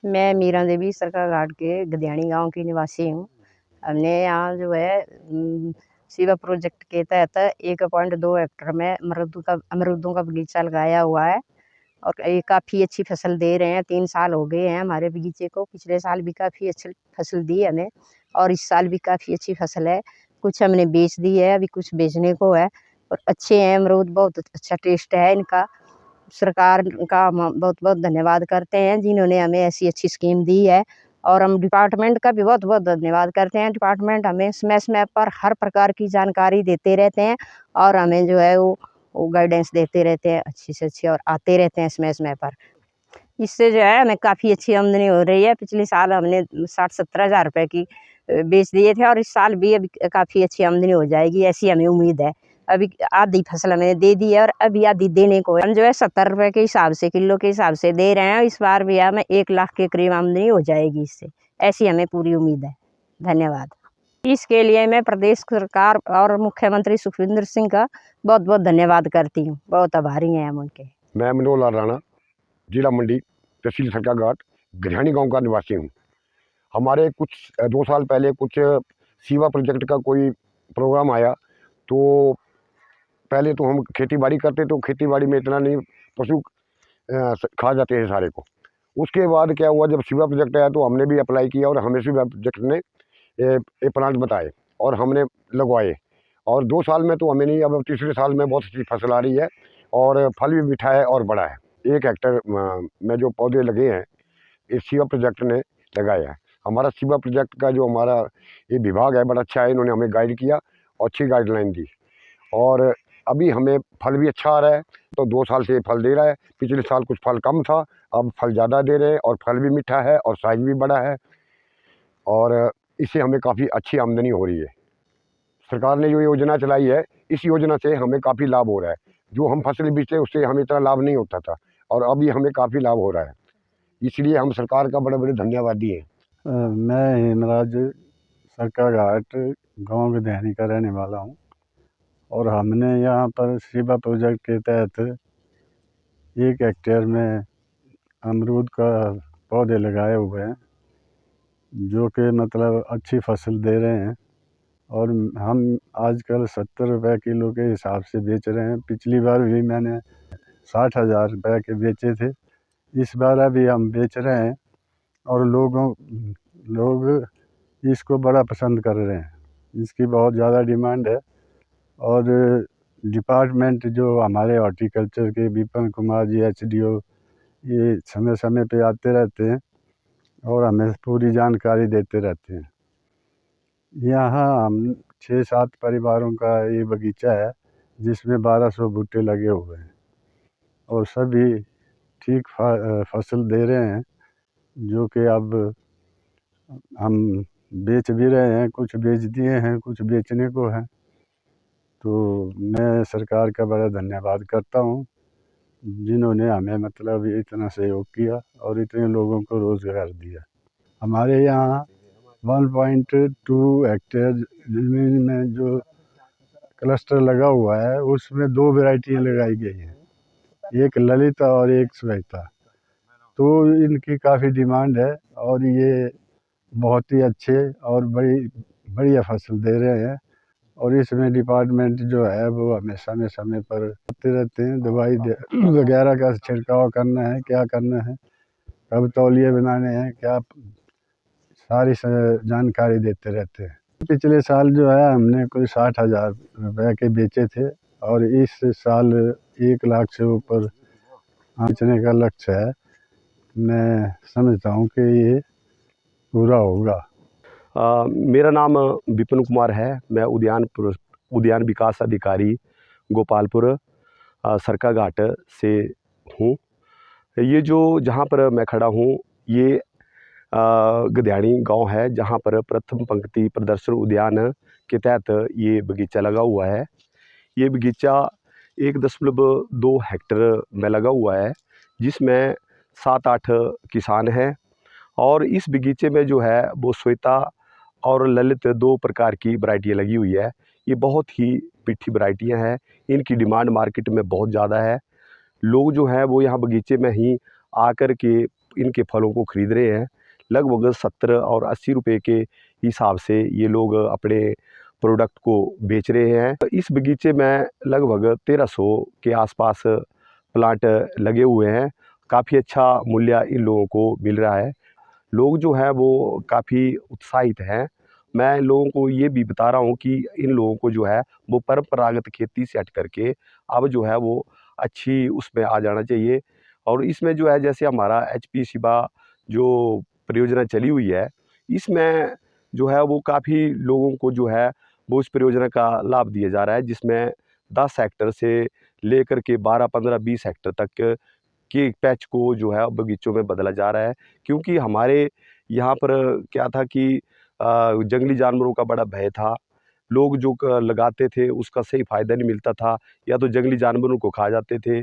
मैं मीरा देवी सरका घाट के गद्याणी गांव की निवासी हूँ। हमने यहाँ जो है शिवा प्रोजेक्ट के तहत 1.2 हेक्टेयर में अमरूदों का बगीचा लगाया हुआ है और ये काफ़ी अच्छी फसल दे रहे हैं। 3 साल हो गए हैं हमारे बगीचे को। पिछले साल भी काफ़ी अच्छी फसल दी हमें और इस साल भी काफ़ी अच्छी फसल है। कुछ हमने बेच दी है, अभी कुछ बेचने को है और अच्छे हैं अमरूद, बहुत अच्छा टेस्ट है इनका। सरकार का हम बहुत बहुत धन्यवाद करते हैं जिन्होंने हमें ऐसी अच्छी स्कीम दी है और हम डिपार्टमेंट का भी बहुत बहुत धन्यवाद करते हैं। डिपार्टमेंट हमें समय समय पर हर प्रकार की जानकारी देते रहते हैं और हमें जो है वो गाइडेंस देते रहते हैं अच्छी से अच्छी और आते रहते हैं समय समय पर। इससे जो है हमें काफ़ी अच्छी आमदनी हो रही है। पिछले साल हमने 60-70 हज़ार रुपये की बेच दिए थे और इस साल भी अभी काफ़ी अच्छी आमदनी हो जाएगी, ऐसी हमें उम्मीद है। अभी आधी फसल हमें दे दी है और अभी आधी देने को है। हम जो है 70 रुपये के हिसाब से, किलो के हिसाब से दे रहे हैं। इस बार भी हमें 1 लाख के करीब आमदनी हो जाएगी इससे, ऐसी हमें पूरी उम्मीद है। धन्यवाद। इसके लिए मैं प्रदेश सरकार और मुख्यमंत्री सुखविंदर सिंह का बहुत बहुत धन्यवाद करती हूँ। बहुत आभारी हैं हम उनके। मैं मनोहर लाल राणा, जिला मंडी, तहसील सरका घाट, गद्याणी गांव का निवासी हूँ। हमारे कुछ 2 साल पहले कुछ शिवा प्रोजेक्ट का कोई प्रोग्राम आया, तो पहले तो हम खेती बाड़ी करते, तो खेती बाड़ी में इतना नहीं, पशु खा जाते हैं सारे को। उसके बाद क्या हुआ, जब शिवा प्रोजेक्ट आया तो हमने भी अप्लाई किया और हमें शिवा प्रोजेक्ट ने ये प्लांट बताए और हमने लगवाए। और 2 साल में तो हमें नहीं, अब तीसरे साल में बहुत अच्छी फसल आ रही है और फल भी मीठा है और बड़ा है। 1 हेक्टेयर में जो पौधे लगे हैं ये शिवा प्रोजेक्ट ने लगाया है। हमारा शिवा प्रोजेक्ट का जो हमारा ये विभाग है बड़ा अच्छा है, इन्होंने हमें गाइड किया और अच्छी गाइडलाइन दी और अभी हमें फल भी अच्छा आ रहा है। तो 2 साल से फल दे रहा है। पिछले साल कुछ फल कम था, अब फल ज़्यादा दे रहे हैं और फल भी मीठा है और साइज भी बड़ा है और इससे हमें काफ़ी अच्छी आमदनी हो रही है। सरकार ने जो योजना चलाई है, इस योजना से हमें काफ़ी लाभ हो रहा है। जो हम फसल बेचते उससे हमें इतना लाभ नहीं होता था और अभी हमें काफ़ी लाभ हो रहा है, इसलिए हम सरकार का बड़े बड़े धन्यवादी हैं। मैं हेमराज सरका घाट गाँव गद्याणी का रहने वाला हूँ और हमने यहाँ पर शिवा प्रोजेक्ट के तहत 1 हेक्टेयर में अमरूद का पौधे लगाए हुए हैं, जो कि मतलब अच्छी फसल दे रहे हैं और हम आजकल 70 रुपये किलो के हिसाब से बेच रहे हैं। पिछली बार भी मैंने 60,000 रुपये के बेचे थे। इस बार अभी हम बेच रहे हैं और लोग इसको बड़ा पसंद कर रहे हैं। इसकी बहुत ज़्यादा डिमांड है और डिपार्टमेंट जो हमारे हॉर्टिकल्चर के विपिन कुमार जी HDO, ये समय समय पे आते रहते हैं और हमें पूरी जानकारी देते रहते हैं। यहाँ हम 6-7 परिवारों का ये बगीचा है जिसमें 1200 बूटे लगे हुए हैं और सभी ठीक फसल दे रहे हैं, जो कि अब हम बेच भी रहे हैं, कुछ बेच दिए हैं, कुछ बेचने को हैं। तो मैं सरकार का बड़ा धन्यवाद करता हूँ जिन्होंने हमें मतलब इतना सहयोग किया और इतने लोगों को रोज़गार दिया। हमारे यहाँ 1.2 हेक्टेयर ज़मीन में जो क्लस्टर लगा हुआ है उसमें 2 वैरायटियाँ लगाई गई हैं, एक ललिता और एक श्वेता। तो इनकी काफ़ी डिमांड है और ये बहुत ही अच्छे और बढ़िया फसल दे रहे हैं और इसमें डिपार्टमेंट जो है वो हमें समय समय पर आते रहते हैं। दवाई वगैरह का छिड़काव करना है, क्या करना है, कब तौलिए बनाने हैं, क्या सारी जानकारी देते रहते हैं। पिछले साल जो है हमने कोई 60,000 रुपये के बेचे थे और इस साल 1 लाख से ऊपर बेचने का लक्ष्य है। मैं समझता हूँ कि ये पूरा होगा। मेरा नाम विपिन कुमार है। मैं उद्यान विकास अधिकारी गोपालपुर सरका घाट से हूँ। ये जो जहाँ पर मैं खड़ा हूँ ये गद्याणी गांव है, जहाँ पर प्रथम पंक्ति प्रदर्शन उद्यान के तहत ये बगीचा लगा हुआ है। ये बगीचा 1.2 हेक्टेयर में लगा हुआ है, जिसमें 7-8 किसान हैं और इस बगीचे में जो है वो श्वेता और ललित 2 प्रकार की वैरायटियाँ लगी हुई है। ये बहुत ही मीठी वैरायटियाँ हैं, इनकी डिमांड मार्केट में बहुत ज़्यादा है। लोग जो हैं वो यहाँ बगीचे में ही आकर के इनके फलों को खरीद रहे हैं। लगभग 70 और 80 रुपए के हिसाब से ये लोग अपने प्रोडक्ट को बेच रहे हैं। इस बगीचे में लगभग 1300 के आसपास प्लांट लगे हुए हैं। काफ़ी अच्छा मूल्य इन लोगों को मिल रहा है। लोग जो हैं वो काफ़ी उत्साहित हैं। मैं लोगों को ये भी बता रहा हूँ कि इन लोगों को जो है वो परंपरागत खेती से हट करके अब जो है वो अच्छी उसमें आ जाना चाहिए। और इसमें जो है जैसे हमारा HP शिबा जो परियोजना चली हुई है, इसमें जो है वो काफ़ी लोगों को जो है वो इस परियोजना का लाभ दिया जा रहा है, जिसमें 10 हेक्टर से लेकर के 12, 15, 20 हेक्टर तक के पैच को जो है बगीचों में बदला जा रहा है। क्योंकि हमारे यहाँ पर क्या था कि जंगली जानवरों का बड़ा भय था। लोग जो लगाते थे उसका सही फ़ायदा नहीं मिलता था, या तो जंगली जानवरों को खा जाते थे।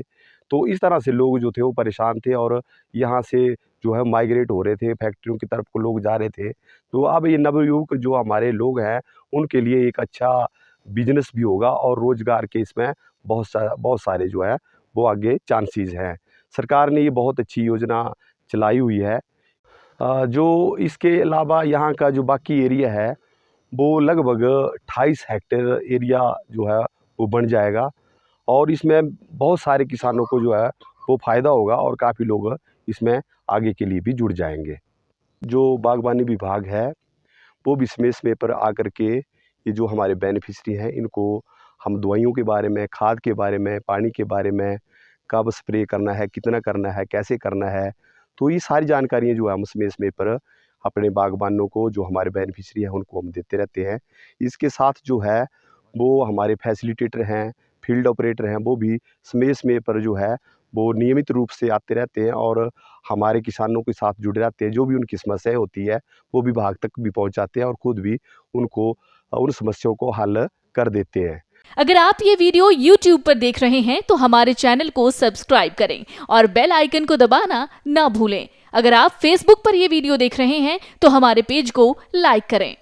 तो इस तरह से लोग जो थे वो परेशान थे और यहाँ से जो है माइग्रेट हो रहे थे, फैक्ट्रियों की तरफ को लोग जा रहे थे। तो अब ये नवयुवक जो हमारे लोग हैं उनके लिए एक अच्छा बिजनेस भी होगा और रोज़गार के इसमें बहुत सारे जो है वो आगे चांसेस हैं। सरकार ने ये बहुत अच्छी योजना चलाई हुई है। जो इसके अलावा यहाँ का जो बाकी एरिया है वो लगभग 28 हेक्टेयर एरिया जो है वो बन जाएगा और इसमें बहुत सारे किसानों को जो है वो फ़ायदा होगा और काफ़ी लोग इसमें आगे के लिए भी जुड़ जाएंगे। जो बागवानी विभाग है वो भी समय समय पर आकर के ये जो हमारे बेनिफिशरी हैं इनको हम दवाइयों के बारे में, खाद के बारे में, पानी के बारे में, कब स्प्रे करना है, कितना करना है, कैसे करना है, तो ये सारी जानकारियाँ जो है हम समय समय पर अपने बागबानों को, जो हमारे बेनिफिशरी हैं उनको हम देते रहते हैं। इसके साथ जो है वो हमारे फैसिलिटेटर हैं, फील्ड ऑपरेटर हैं, वो भी समय समय पर जो है वो नियमित रूप से आते रहते हैं और हमारे किसानों के साथ जुड़े रहते हैं। जो भी उनकी समस्याएं होती है वो विभाग तक भी पहुंचाते हैं और खुद भी उनको उन समस्याओं को हल कर देते हैं। अगर आप ये वीडियो YouTube पर देख रहे हैं तो हमारे चैनल को सब्सक्राइब करें और बेल आइकन को दबाना ना भूलें। अगर आप Facebook पर ये वीडियो देख रहे हैं तो हमारे पेज को लाइक करें।